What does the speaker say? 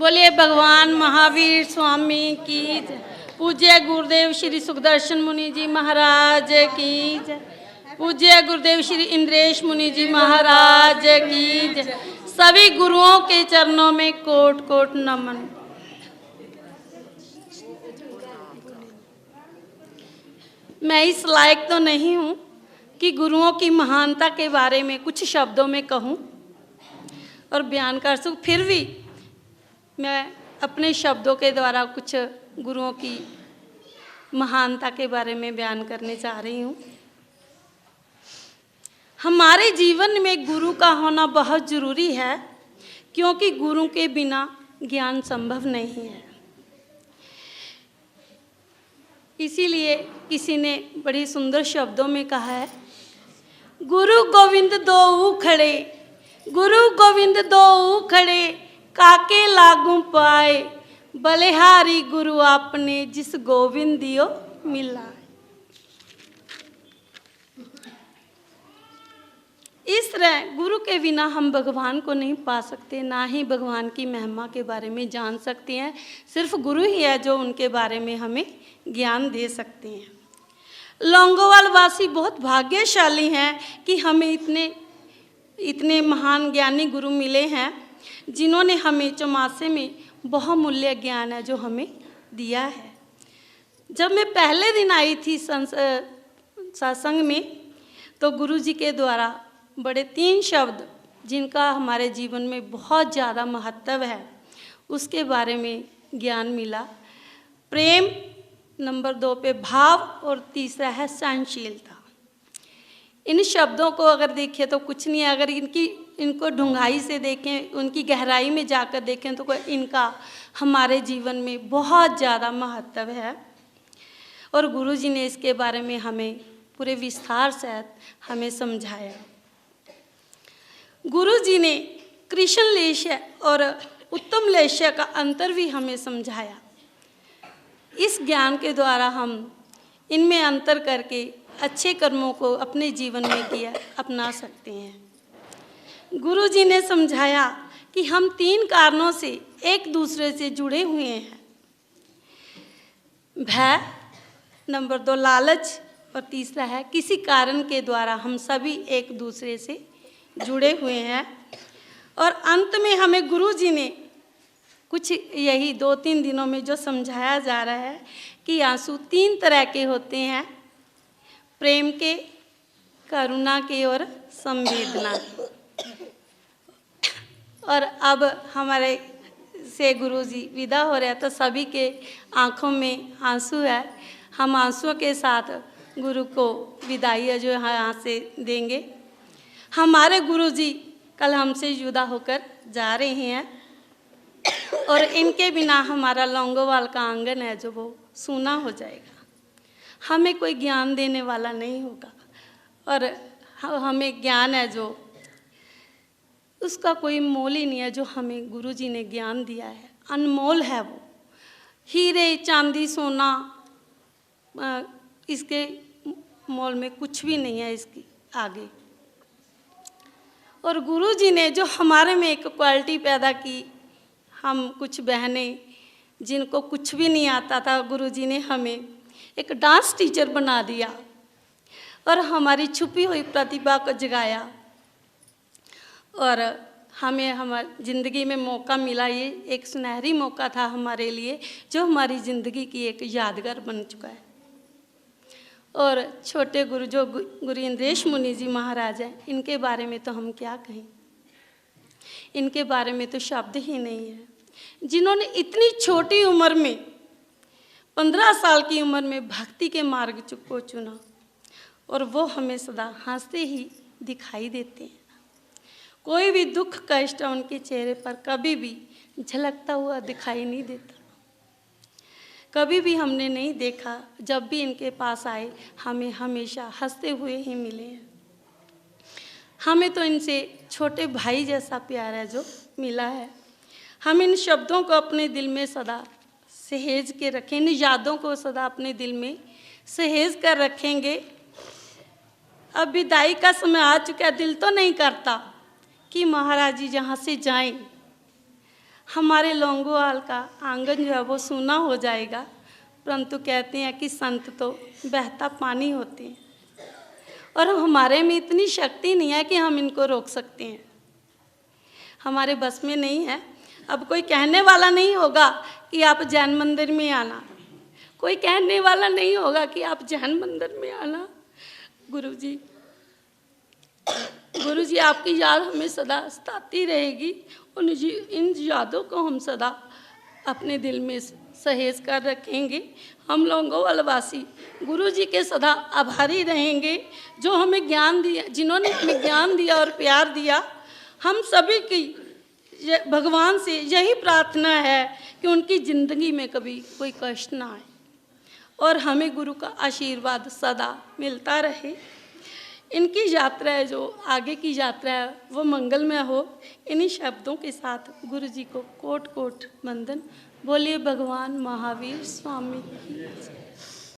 बोलिए भगवान महावीर स्वामी की जय। पूज्य गुरुदेव श्री सुखदर्शन मुनि जी महाराज की जय। पूज्य गुरुदेव श्री इंद्रेश मुनि जी महाराज की जय। सभी गुरुओं के चरणों में कोट कोट नमन। मैं इस लायक तो नहीं हूँ कि गुरुओं की महानता के बारे में कुछ शब्दों में कहूँ और बयान कर सकूँ, फिर भी मैं अपने शब्दों के द्वारा कुछ गुरुओं की महानता के बारे में बयान करने जा रही हूँ। हमारे जीवन में गुरु का होना बहुत ज़रूरी है, क्योंकि गुरु के बिना ज्ञान संभव नहीं है। इसीलिए किसी ने बड़ी सुंदर शब्दों में कहा है, गुरु गोविंद दो खड़े, गुरु गोविंद दो खड़े, काके लागू पाए, बलिहारी गुरु आपने जिस गोविंद दियो मिला। इस तरह गुरु के बिना हम भगवान को नहीं पा सकते, ना ही भगवान की महिमा के बारे में जान सकते हैं। सिर्फ गुरु ही है जो उनके बारे में हमें ज्ञान दे सकते हैं। लौंगोवाल वासी बहुत भाग्यशाली हैं कि हमें इतने महान ज्ञानी गुरु मिले हैं, जिन्होंने हमें चौमासे में बहुमूल्य ज्ञान है जो हमें दिया है। जब मैं पहले दिन आई थी सत्संग में, तो गुरु जी के द्वारा बड़े 3 शब्द जिनका हमारे जीवन में बहुत ज़्यादा महत्व है, उसके बारे में ज्ञान मिला। प्रेम, नंबर 2 पे भाव, और तीसरा है सहनशीलता। इन शब्दों को अगर देखें तो कुछ नहीं है, अगर इनको ढूंढाई से देखें, उनकी गहराई में जाकर देखें तो इनका हमारे जीवन में बहुत ज़्यादा महत्व है। और गुरु जी ने इसके बारे में हमें पूरे विस्तार से हमें समझाया। गुरु जी ने कृष्ण लेस्य और उत्तम लेस्य का अंतर भी हमें समझाया। इस ज्ञान के द्वारा हम इनमें अंतर करके अच्छे कर्मों को अपने जीवन में अपना सकते हैं। गुरु जी ने समझाया कि हम 3 कारणों से एक दूसरे से जुड़े हुए हैं। भय, नंबर 2 लालच, और तीसरा है किसी कारण के द्वारा हम सभी एक दूसरे से जुड़े हुए हैं। और अंत में हमें गुरु जी ने कुछ यही 2-3 दिनों में जो समझाया जा रहा है कि आंसू 3 तरह के होते हैं, प्रेम के, करुणा के और संवेदना। और अब हमारे से गुरु जी विदा हो रहे हैं, तो सभी के आँखों में आंसू है। हम आंसुओं के साथ गुरु को विदाई है जो यहाँ से देंगे। हमारे गुरु जी कल हमसे जुदा होकर जा रहे हैं, और इनके बिना हमारा लौंगोवाल का आंगन है जो वो सूना हो जाएगा। हमें कोई ज्ञान देने वाला नहीं होगा, और हमें ज्ञान है जो उसका कोई मोल ही नहीं है। जो हमें गुरु जी ने ज्ञान दिया है अनमोल है। वो हीरे, चांदी, सोना, इसके मोल में कुछ भी नहीं है इसकी आगे। और गुरु जी ने जो हमारे में एक क्वालिटी पैदा की, हम कुछ बहनें जिनको कुछ भी नहीं आता था, गुरु जी ने हमें एक डांस टीचर बना दिया और हमारी छुपी हुई प्रतिभा को जगाया, और हमें हमारी ज़िंदगी में मौका मिला। ये एक सुनहरी मौका था हमारे लिए, जो हमारी ज़िंदगी की एक यादगार बन चुका है। और छोटे गुरु जो गुरु इंद्रेश मुनि जी महाराज हैं, इनके बारे में तो हम क्या कहें, इनके बारे में तो शब्द ही नहीं है। जिन्होंने इतनी छोटी उम्र में 15 साल की उम्र में भक्ति के मार्ग को चुना, और वो हमें सदा हंसते ही दिखाई देते हैं। कोई भी दुख कष्ट उनके चेहरे पर कभी भी झलकता हुआ दिखाई नहीं देता। कभी भी हमने नहीं देखा, जब भी इनके पास आए हमें हमेशा हंसते हुए ही मिले हैं। हमें तो इनसे छोटे भाई जैसा प्यार है जो मिला है। हम इन शब्दों को अपने दिल में सदा सहेज के रखें, इन यादों को सदा अपने दिल में सहेज कर रखेंगे। अब विदाई का समय आ चुका है, दिल तो नहीं करता कि महाराज जी जहाँ से जाएं। हमारे लौंगोवाल का आंगन जो है वो सूना हो जाएगा, परंतु कहते हैं कि संत तो बहता पानी होते हैं और हमारे में इतनी शक्ति नहीं है कि हम इनको रोक सकते हैं, हमारे बस में नहीं है। अब कोई कहने वाला नहीं होगा कि आप जैन मंदिर में आना, कोई कहने वाला नहीं होगा कि आप जैन मंदिर में आना। गुरुजी आपकी याद हमें सदा सताती रहेगी, और इन यादों को हम सदा अपने दिल में सहेज कर रखेंगे। हम लौंगोवाल वासी गुरुजी के सदा आभारी रहेंगे, जो हमें ज्ञान दिया, जिन्होंने हमें ज्ञान दिया और प्यार दिया। हम सभी की भगवान से यही प्रार्थना है कि उनकी ज़िंदगी में कभी कोई कष्ट ना आए और हमें गुरु का आशीर्वाद सदा मिलता रहे। इनकी यात्रा है, जो आगे की यात्रा है, वो मंगलमय हो। इन्हीं शब्दों के साथ गुरु जी को कोट कोट वंदन। बोलिए भगवान महावीर स्वामी की जय।